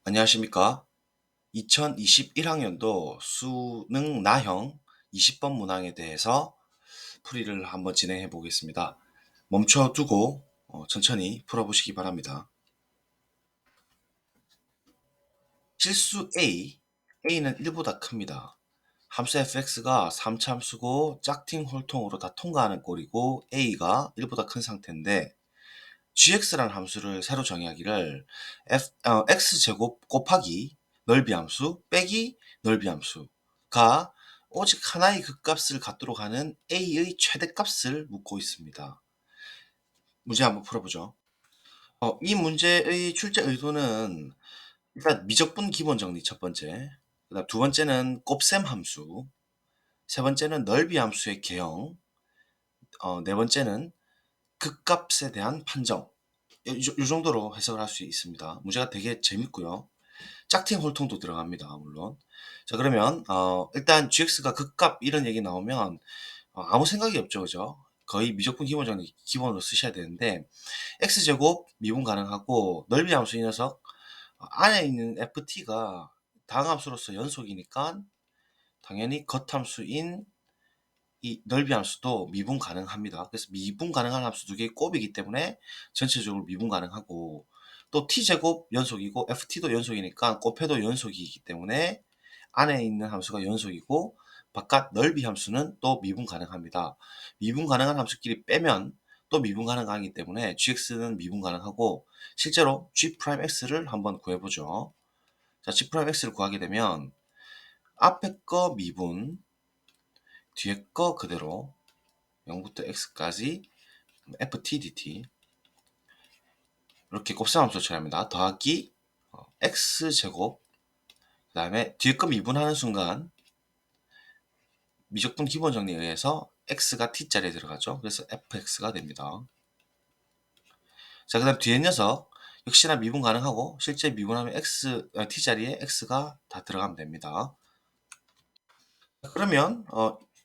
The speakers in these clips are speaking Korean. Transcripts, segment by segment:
안녕하십니까? 2021학년도 수능 나형 20번 문항에 대해서 풀이를 한번 진행해 보겠습니다. 멈춰두고 천천히 풀어보시기 바랍니다. 실수 A, A는 1보다 큽니다. 함수 fx가 3참수고 짝퉁 홀통으로 다 통과하는 꼴이고 A가 1보다 큰 상태인데 gx라는 함수를 새로 정의하기를 x제곱 곱하기 넓이 함수 빼기 넓이 함수가 오직 하나의 극값을 갖도록 하는 a의 최대값을 묻고 있습니다. 문제 한번 풀어보죠. 이 문제의 출제 의도는 일단 미적분 기본 정리 첫 번째, 그다음 두 번째는 곱셈 함수, 세 번째는 넓이 함수의 개형, 네 번째는 극값에 대한 판정. 이 정도로 해석을 할 수 있습니다. 문제가 되게 재밌고요. 짝퉁 홀통도 들어갑니다. 물론. 자, 그러면 일단 gx가 극값 이런 얘기 나오면 아무 생각이 없죠. 그죠? 거의 미적분 기본 정리 기본으로 쓰셔야 되는데 x제곱 미분 가능하고 넓이 함수 이 녀석 안에 있는 ft가 다항함수로서 연속이니까 당연히 겉함수인 이 넓이 함수도 미분 가능합니다. 그래서 미분 가능한 함수 두 개의 곱이기 때문에 전체적으로 미분 가능하고 또 t제곱 연속이고 ft도 연속이니까 곱해도 연속이기 때문에 안에 있는 함수가 연속이고 바깥 넓이 함수는 또 미분 가능합니다. 미분 가능한 함수끼리 빼면 또 미분 가능하기 때문에 gx는 미분 가능하고 실제로 g'x를 한번 구해보죠. 자, g'x를 구하게 되면 앞에 거 미분, 뒤에 거 그대로 0부터 x까지 ft dt 이렇게 곱셈함수 처리합니다. 더하기 x제곱 그 다음에 뒤에 거 미분하는 순간 미적분 기본 정리에 의해서 x가 t자리에 들어가죠. 그래서 fx가 됩니다. 자, 그 다음 뒤에 녀석 역시나 미분 가능하고 실제 미분하면 t자리에 x가 다 들어가면 됩니다. 그러면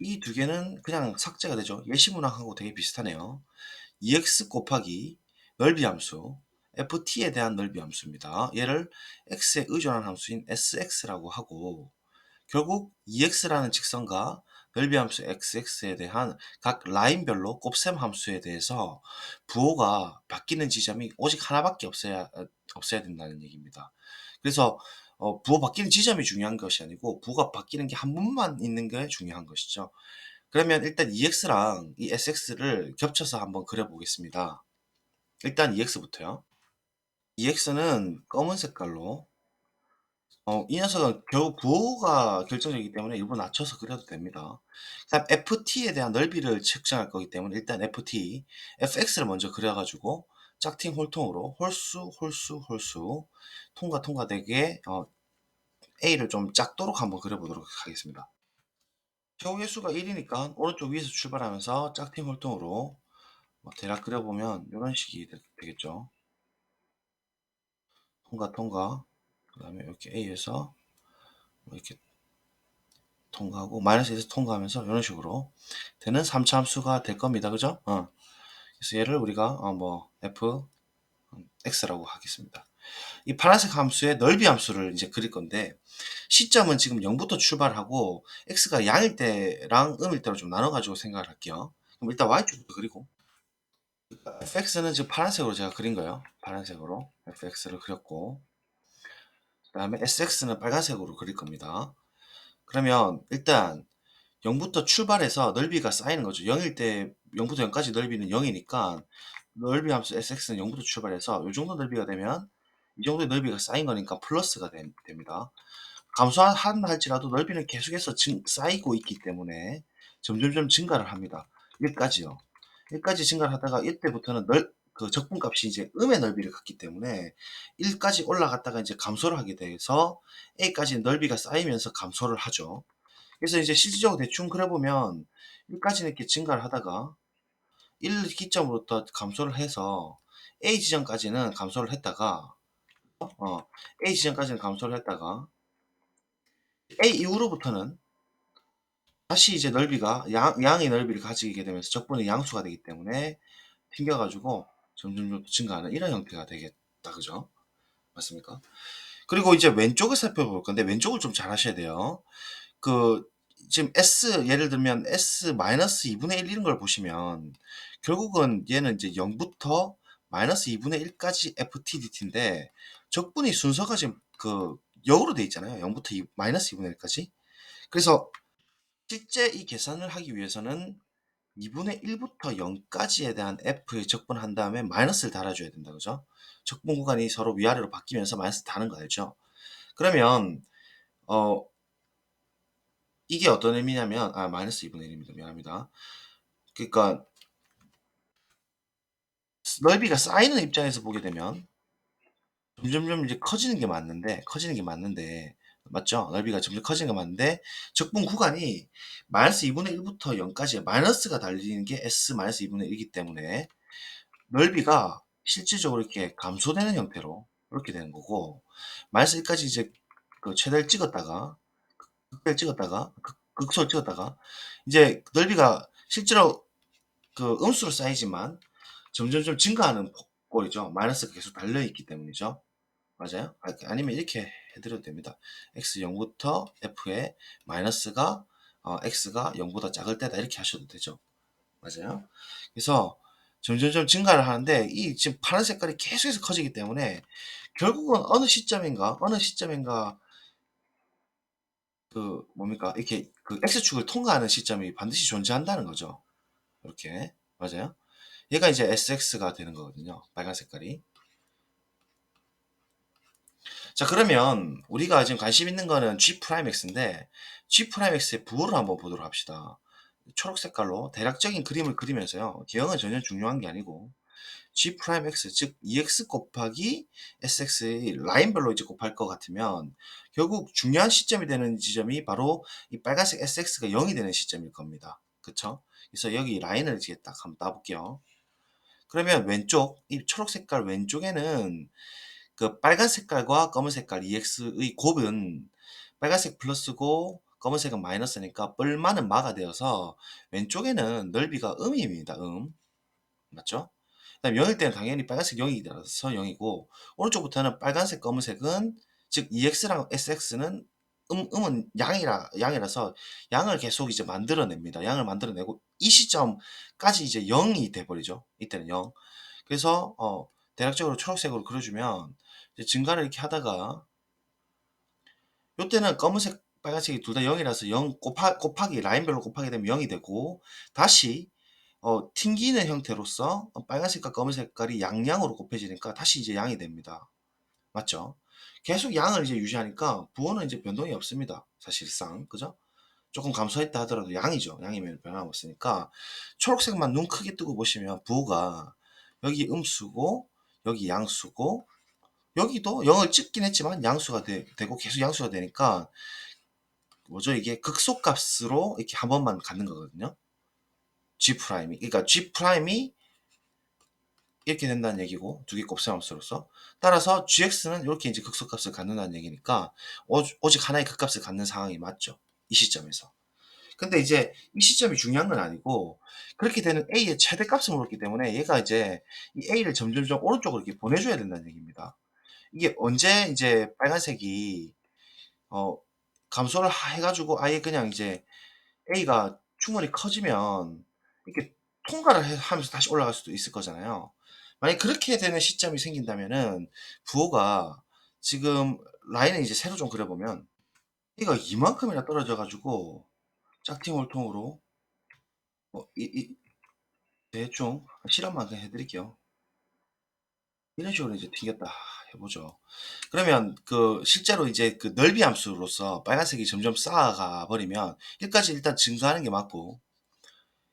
이 두 개는 그냥 삭제가 되죠. 예시문항하고 되게 비슷하네요. 2x 곱하기 넓이 함수 ft에 대한 넓이 함수입니다. 얘를 x에 의존한 함수인 sx라고 하고 결국 2x라는 직선과 넓이 함수 xx에 대한 각 라인별로 곱셈 함수에 대해서 부호가 바뀌는 지점이 오직 하나밖에 없어야 된다는 얘기입니다. 그래서 부호 바뀌는 지점이 중요한 것이 아니고 부호가 바뀌는 게 한 번만 있는 게 중요한 것이죠. 그러면 일단 2x랑 이 sx를 겹쳐서 한번 그려보겠습니다. 일단 2x부터요. 2x는 검은 색깔로 이 녀석은 결국 부호가 결정적이기 때문에 일부러 낮춰서 그려도 됩니다. 그다음 ft에 대한 넓이를 측정할 거기 때문에 일단 fx를 먼저 그려가지고 짝퉁 홀통으로 홀수 통과되게 a를 좀 작도록 한번 그려보도록 하겠습니다. 최고 개수가 1이니까 오른쪽 위에서 출발하면서 짝퉁 홀통으로 대략 그려보면 이런 식이 되겠죠. 통과 그 다음에 이렇게 A에서 이렇게 통과하고 마이너스 1에서 통과하면서 이런 식으로 되는 3차 함수가 될 겁니다. 그죠? 그래서 얘를 우리가 fx라고 하겠습니다. 이 파란색 함수의 넓이 함수를 이제 그릴 건데 시점은 지금 0부터 출발하고 x가 양일 때랑 음일 때로 좀 나눠가지고 생각을 할게요. 그럼 일단 y축부터 그리고 fx는 지금 파란색으로 제가 그린 거예요. 파란색으로 fx를 그렸고 그 다음에 sx는 빨간색으로 그릴 겁니다. 그러면 일단 0부터 출발해서 넓이가 쌓이는 거죠. 0일 때 0부터 0까지 넓이는 0이니까 넓이 함수 sx는 0부터 출발해서 이 정도 넓이가 되면 이 정도의 넓이가 쌓인 거니까 플러스가 됩니다. 감소한 할지라도 넓이는 계속해서 쌓이고 있기 때문에 점점점 증가를 합니다. 여기까지요. 여기까지 증가를 하다가 이때부터는 그 적분값이 이제 음의 넓이를 갖기 때문에 1까지 올라갔다가 이제 감소를 하게 돼서 a까지 넓이가 쌓이면서 감소를 하죠. 그래서 이제 실질적으로 대충 그려보면 1까지는 이렇게 증가를 하다가 1 기점으로부터 감소를 해서 A 지점까지는 감소를 했다가 A 지점까지는 감소를 했다가 A 이후로부터는 다시 이제 넓이가 양의 넓이를 가지게 되면서 적분의 양수가 되기 때문에 튕겨가지고 점점 증가하는 이런 형태가 되겠다. 그죠? 맞습니까? 그리고 이제 왼쪽을 살펴볼 건데 왼쪽을 좀 잘 하셔야 돼요. 그 지금 S 예를 들면 S-2분의 1 이런 걸 보시면 결국은 얘는 이제 0 부터 -2분의 1 까지 FTDT인데 적분이 순서가 지금 그 역으로 돼 있잖아요. 0 부터 -2분의 1 까지. 그래서 실제 이 계산을 하기 위해서는 2분의 1 부터 0 까지에 대한 F에 적분한 다음에 마이너스를 달아줘야 된다. 그죠? 적분 구간이 서로 위아래로 바뀌면서 마이너스 다는 거 알죠? 그러면 어 이게 어떤 의미냐면 -2분의 1 입니다. 미안합니다. 그러니까 넓이가 쌓이는 입장에서 보게 되면 점점점 이제 커지는 게 맞는데 맞죠? 넓이가 점점 커지는 게 맞는데 적분 구간이 -2분의 1 부터 0 까지 마이너스가 달리는 게 S-2분의 1 이기 때문에 넓이가 실질적으로 이렇게 감소되는 형태로 이렇게 되는 거고 -1 까지 이제 그 최대를 찍었다가 극대를 찍었다가 극소를 찍었다가 이제 넓이가 실제로 그 음수로 쌓이지만 점점점 증가하는 꼴이죠. 마이너스가 계속 달려있기 때문이죠. 맞아요? 아니면 이렇게 해드려도 됩니다. x 0부터 f에 마이너스가 x가 0보다 작을 때다 이렇게 하셔도 되죠. 맞아요? 그래서 점점점 증가를 하는데 이 지금 파란 색깔이 계속해서 커지기 때문에 결국은 어느 시점인가 그 뭡니까 이렇게 그 x축을 통과하는 시점이 반드시 존재한다는 거죠. 이렇게 맞아요? 얘가 이제 SX가 되는 거거든요. 빨간 색깔이. 자, 그러면 우리가 지금 관심 있는 거는 G'X인데 G'X의 부호를 한번 보도록 합시다. 초록 색깔로 대략적인 그림을 그리면서요. 개형은 전혀 중요한 게 아니고 G'X 즉 EX 곱하기 SX의 라인별로 이제 곱할 것 같으면 결국 중요한 시점이 되는 지점이 바로 이 빨간색 SX가 0이 되는 시점일 겁니다. 그쵸? 그래서 여기 라인을 이제 딱 한번 따볼게요. 그러면 왼쪽, 이 초록 색깔 왼쪽에는 그 빨간 색깔과 검은 색깔 EX의 곱은 빨간색 플러스고 검은색은 마이너스니까 뿔만은 마가 되어서 왼쪽에는 넓이가 음입니다. 맞죠? 그다음 0일 때는 당연히 빨간색 0이라서 0이고 오른쪽부터는 빨간색 검은색은 즉 EX랑 SX는 음은 양이라서 양을 계속 이제 만들어냅니다. 양을 만들어내고 이 시점까지 이제 0이 돼버리죠. 이때는 0. 그래서 대략적으로 초록색으로 그려주면 이제 증가를 이렇게 하다가 요때는 검은색 빨간색이 둘 다 0이라서 0 곱하기 라인별로 곱하게 되면 0이 되고 다시 튕기는 형태로서 빨간색과 검은 색깔이 양양으로 곱해지니까 다시 이제 양이 됩니다. 맞죠? 계속 양을 이제 유지하니까 부호는 이제 변동이 없습니다. 사실상 그죠? 조금 감소했다 하더라도 양이죠. 양이면 변함없으니까 초록색만 눈 크게 뜨고 보시면 부호가 여기 음수고 여기 양수고 여기도 0을 찍긴 했지만 양수가 되고 계속 양수가 되니까 뭐죠 이게 극소값으로 이렇게 한 번만 갖는 거거든요. G 프라임이 그러니까 G 프라임이 이렇게 된다는 얘기고 두 개 곱셈함수로서 따라서 gx는 이렇게 이제 극소값을 갖는다는 얘기니까 오직 하나의 극값을 갖는 상황이 맞죠. 이 시점에서. 근데 이제 이 시점이 중요한 건 아니고 그렇게 되는 a의 최대값을 물었기 때문에 얘가 이제 이 a를 점점점 오른쪽으로 이렇게 보내줘야 된다는 얘기입니다. 이게 언제 이제 빨간색이 어 감소를 해가지고 아예 그냥 이제 A가 충분히 커지면 이렇게 통과를 하면서 다시 올라갈 수도 있을 거잖아요. 만약 그렇게 되는 시점이 생긴다면은 부호가 지금 라인을 이제 세로 좀 그려보면 A가 이만큼이나 떨어져 가지고 짝퉁홀통으로 대충 실험만 그냥 해드릴게요. 이런 식으로 이제 튕겼다 해보죠. 그러면 그 실제로 이제 그 넓이 함수로서 빨간색이 점점 쌓아가 버리면 여기까지 일단 증가하는 게 맞고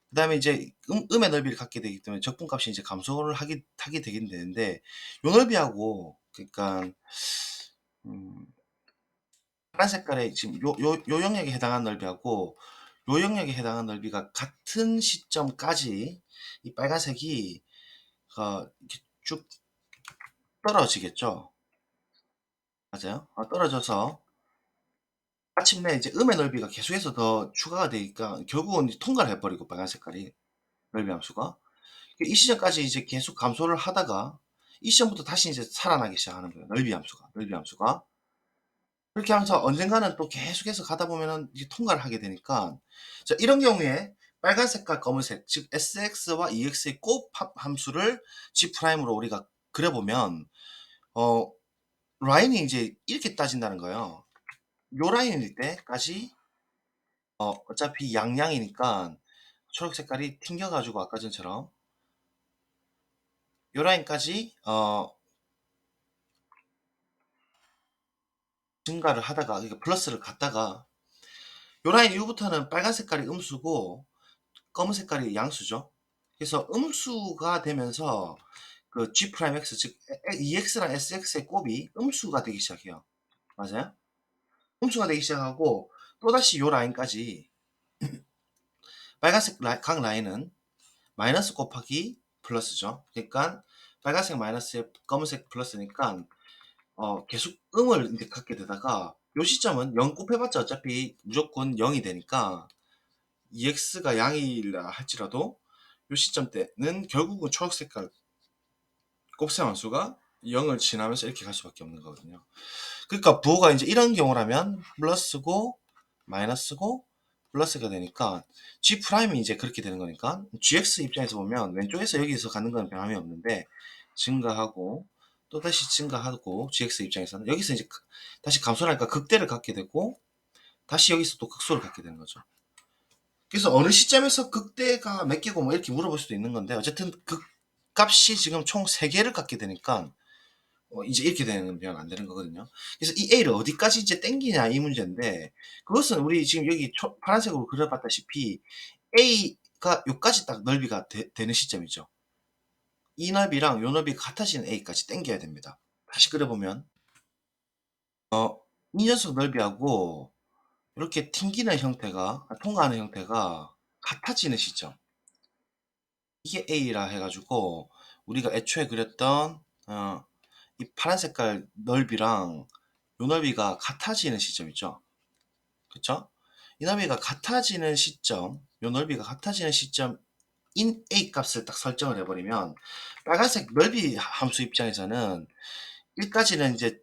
그다음에 이제 음의 넓이를 갖게 되기 때문에 적분값이 이제 감소를 하게 되긴 되는데 요 넓이하고 그러니까 음, 파란 색깔의 지금 요 영역에 해당하는 넓이하고 요 영역에 해당하는 넓이가 같은 시점까지 이 빨간색이 이렇게 쭉 떨어지겠죠. 맞아요. 떨어져서 마침내 이제 음의 넓이가 계속해서 더 추가가 되니까 결국은 이제 통과를 해버리고 빨간 색깔이 넓이 함수가 이 시점까지 이제 계속 감소를 하다가 이 시점부터 다시 이제 살아나기 시작하는 거예요. 넓이 함수가. 그렇게 하면서 언젠가는 또 계속해서 가다 보면은 이제 통과를 하게 되니까 자 이런 경우에 빨간색과 검은색 즉 SX와 EX의 곱 함수를 G 프라임으로 우리가 그려보면 어 라인이 이제 이렇게 따진다는 거예요. 요 라인일 때까지 어차피 양양이니까 초록 색깔이 튕겨 가지고 아까 전처럼 요 라인까지 증가를 하다가 그러니까 플러스를 갖다가 요 라인 이후부터는 빨간 색깔이 음수고 검은 색깔이 양수죠. 그래서 음수가 되면서 그 G 프라임 X 즉 EX랑 SX의 곱이 음수가 되기 시작해요. 맞아요? 음수가 되기 시작하고 또다시 요 라인까지 빨간색 각 라인은 마이너스 곱하기 플러스죠. 그러니까 빨간색 마이너스에 검은색 플러스니까 계속 음을 이제 갖게 되다가 요 시점은 0 곱해봤자 어차피 무조건 0이 되니까 EX가 양이라 할지라도 요 시점 때는 결국은 초록 색깔 곱셈 함수가 0을 지나면서 이렇게 갈 수밖에 없는 거거든요. 그러니까 부호가 이제 이런 경우라면 플러스고 마이너스고 플러스가 되니까 G 프라임이 이제 그렇게 되는 거니까 GX 입장에서 보면 왼쪽에서 여기서 가는 건 변함이 없는데 증가하고 또다시 증가하고 GX 입장에서는 여기서 이제 다시 감소하니까 극대를 갖게 되고 다시 여기서 또 극소를 갖게 되는 거죠. 그래서 어느 시점에서 극대가 몇 개고 뭐 이렇게 물어볼 수도 있는 건데 어쨌든 극값이 지금 총 3개를 갖게 되니까 이제 이렇게 되면 안 되는 거거든요. 그래서 이 A를 어디까지 이제 땡기냐 이 문제인데 그것은 우리 지금 여기 파란색으로 그려봤다시피 A가 요까지 딱 넓이가 되는 시점이죠. 이 넓이랑 요 넓이 같아지는 A까지 땡겨야 됩니다. 다시 그려보면 이 녀석 넓이하고 이렇게 튕기는 형태가 통과하는 형태가 같아지는 시점 이게 A라 해가지고 우리가 애초에 그렸던 이 파란 색깔 넓이랑 요 넓이가 같아지는 시점 있죠. 그쵸? 이 넓이가 같아지는 시점, 요 넓이가 같아지는 시점인 A 값을 딱 설정을 해버리면 빨간색 넓이 함수 입장에서는 1까지는 이제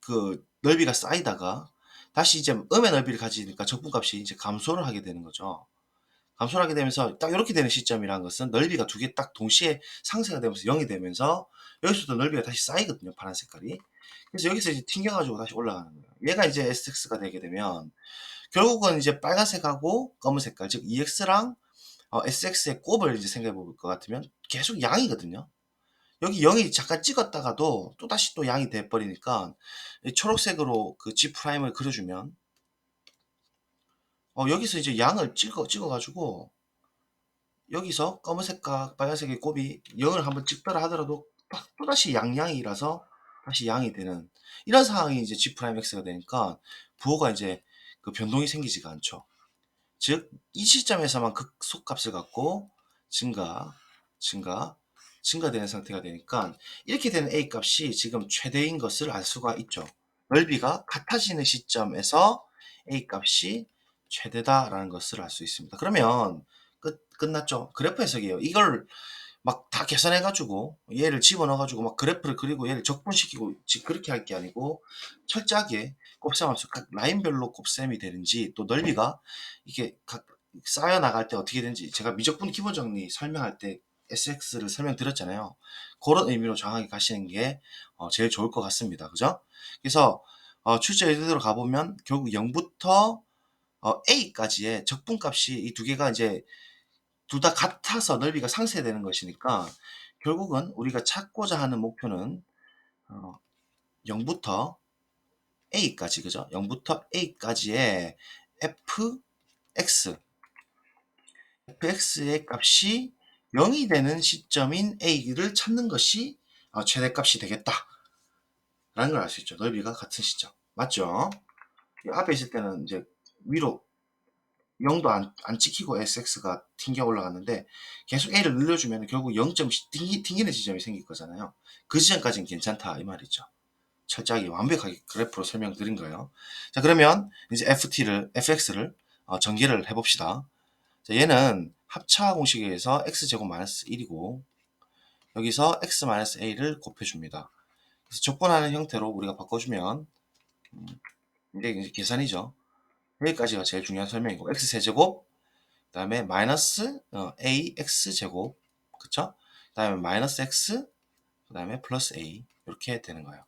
그 넓이가 쌓이다가 다시 이제 음의 넓이를 가지니까 적분값이 이제 감소를 하게 되는 거죠. 감소를 하게 되면서 딱 이렇게 되는 시점이라는 것은 넓이가 두 개 딱 동시에 상쇄가 되면서 0이 되면서 여기서부터 넓이가 다시 쌓이거든요. 파란 색깔이. 그래서 여기서 이제 튕겨가지고 다시 올라가는 거예요. 얘가 이제 SX가 되게 되면 결국은 이제 빨간색하고 검은 색깔 즉 EX랑 SX의 곱을 이제 생각해 볼 것 같으면 계속 양이거든요. 여기 0이 잠깐 찍었다가도 또 다시 또 양이 돼 버리니까 초록색으로 그 G 프라임을 그려주면 여기서 이제 양을 찍어 가지고 여기서 검은색과 빨간색의 곱이 0을 한번 찍더라 하더라도 또다시 양양이라서 다시 양이 되는 이런 상황이 이제 G 프라임 X가 되니까 부호가 이제 그 변동이 생기지가 않죠. 즉, 이 시점에서만 극소값을 갖고 증가, 증가, 증가되는 상태가 되니까 이렇게 되는 A 값이 지금 최대인 것을 알 수가 있죠. 넓이가 같아지는 시점에서 A 값이 최대다라는 것을 알 수 있습니다. 그러면 끝났죠. 그래프 해석이에요. 이걸 막 다 계산해가지고 얘를 집어넣어가지고 막 그래프를 그리고 얘를 적분시키고 그렇게 할 게 아니고 철저하게 곱셈함수 각 라인별로 곱셈이 되는지 또 넓이가 이게 각 쌓여 나갈 때 어떻게 되는지 제가 미적분 기본 정리 설명할 때 SX를 설명드렸잖아요. 그런 의미로 정확하게 가시는 게 제일 좋을 것 같습니다. 그죠? 그래서 출제 예제대로 가보면 결국 0부터 A까지의 적분값이 이 두 개가 이제 둘 다 같아서 넓이가 상쇄되는 것이니까 결국은 우리가 찾고자 하는 목표는 0부터 A까지 그죠? 0부터 A까지의 fx fx의 값이 0이 되는 시점인 A를 찾는 것이 최대값이 되겠다 라는 걸 알 수 있죠. 넓이가 같은 시점 맞죠? 앞에 있을 때는 이제 위로 0도 안 찍히고 SX가 튕겨 올라갔는데 계속 A를 늘려주면 결국 0점 튕기는 지점이 생길 거잖아요. 그 지점까지는 괜찮다 이 말이죠. 철저하게 완벽하게 그래프로 설명드린 거예요. 자 그러면 이제 fx를 전개를 해봅시다. 자, 얘는 합차 공식에 의해서 x제곱 마이너스 1이고 여기서 x 마이너스 a를 곱해줍니다. 그래서 적분하는 형태로 우리가 바꿔주면 이제 계산이죠. 여기까지가 제일 중요한 설명이고 x세제곱 그 다음에 마이너스 ax제곱 그쵸? 그 다음에 마이너스 x 그 다음에 플러스 a 이렇게 되는 거예요.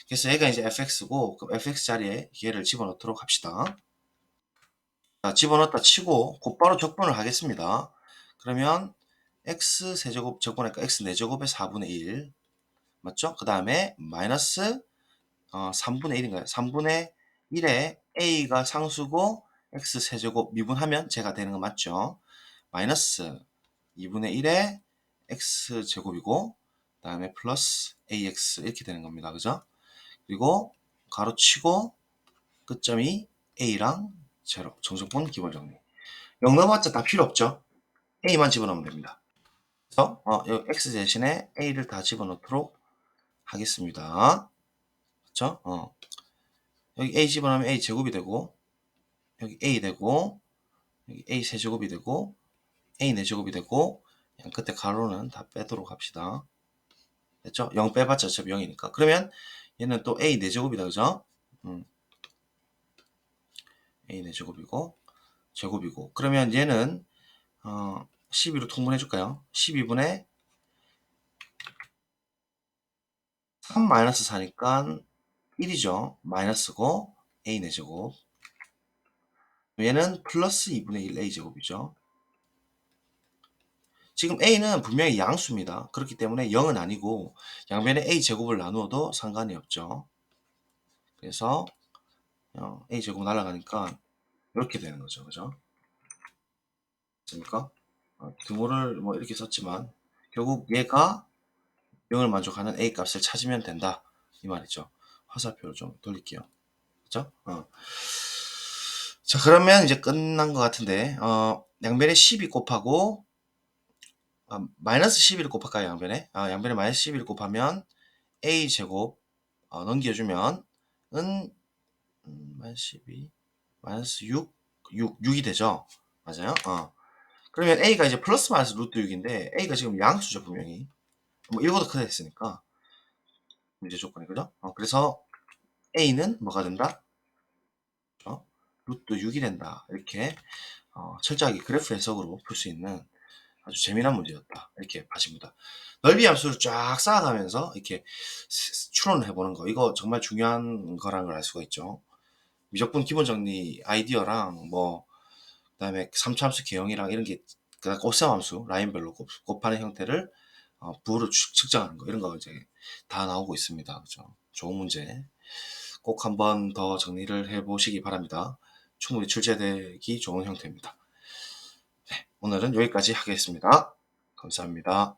그래서 얘가 이제 fx고 그럼 fx 자리에 얘를 집어넣도록 합시다. 자, 집어넣었다 치고 곧바로 적분을 하겠습니다. 그러면 x세제곱 적분하니까 x 4제곱의 4분의 1 맞죠? 그 다음에 마이너스 3분의 1인가요? 3분의 1에 a가 상수고 x세제곱 미분하면 제가 되는 거 맞죠? 마이너스 2분의 1에 x제곱이고 그 다음에 플러스 ax 이렇게 되는 겁니다. 그죠? 그리고 가로치고 끝점이 a랑 제로 정적분 기본 정리 0 넘어봤자 다 필요 없죠? a만 집어넣으면 됩니다. 그래서 여기 x 대신에 a를 다 집어넣도록 하겠습니다. 그쵸? 여기 a 집어넣으면 a 제곱이 되고 여기 a 되고 여기 a 세제곱이 되고 a 4제곱이 되고 그냥 그때 가로는 다 빼도록 합시다. 됐죠? 0 빼봤자 어차피 0이니까. 그러면 얘는 또 a 4제곱이다. 그죠? a 4제곱이고 제곱이고 그러면 얘는 12로 통분해 줄까요? 12분의 3 마이너스 4니까 1이죠. 마이너스고 a 4제곱 얘는 플러스 2분의 1 a제곱이죠. 지금 a는 분명히 양수입니다. 그렇기 때문에 0은 아니고 양변에 a제곱을 나누어도 상관이 없죠. 그래서 a제곱 날아가니까 이렇게 되는 거죠. 그죠? 맞습니까? 등호를 뭐 이렇게 썼지만 결국 얘가 0을 만족하는 a 값을 찾으면 된다. 이 말이죠. 화살표를 좀 돌릴게요. 그죠? 자, 그러면 이제 끝난 것 같은데, 양변에 12 곱하고, 마이너스 11을 곱할까요, 양변에? 양변에 마이너스 11을 곱하면, a제곱, 넘겨주면, 마이너스 12, 마이너스 6이 되죠? 맞아요? 그러면 a가 이제 플러스 마이너스 루트 6인데, a가 지금 양수죠, 분명히. 뭐 1보다 크다 했으니까. 문제 조건이, 그죠? 그래서 a는 뭐가 된다? 루트 6이 된다. 이렇게 철저하게 그래프 해석으로 풀 수 있는 아주 재미난 문제였다. 이렇게 봐집니다. 넓이 함수를 쫙 쌓아가면서 이렇게 추론을 해보는 거. 이거 정말 중요한 거라는 걸 알 수가 있죠. 미적분 기본 정리 아이디어랑 뭐 그다음에 3차함수 개형이랑 이런 게 그다음 곱셈 함수 라인별로 곱하는 형태를 부호로 측정하는 거 이런 거 이제 다 나오고 있습니다. 그죠? 좋은 문제. 꼭 한번 더 정리를 해보시기 바랍니다. 충분히 출제되기 좋은 형태입니다. 네, 오늘은 여기까지 하겠습니다. 감사합니다.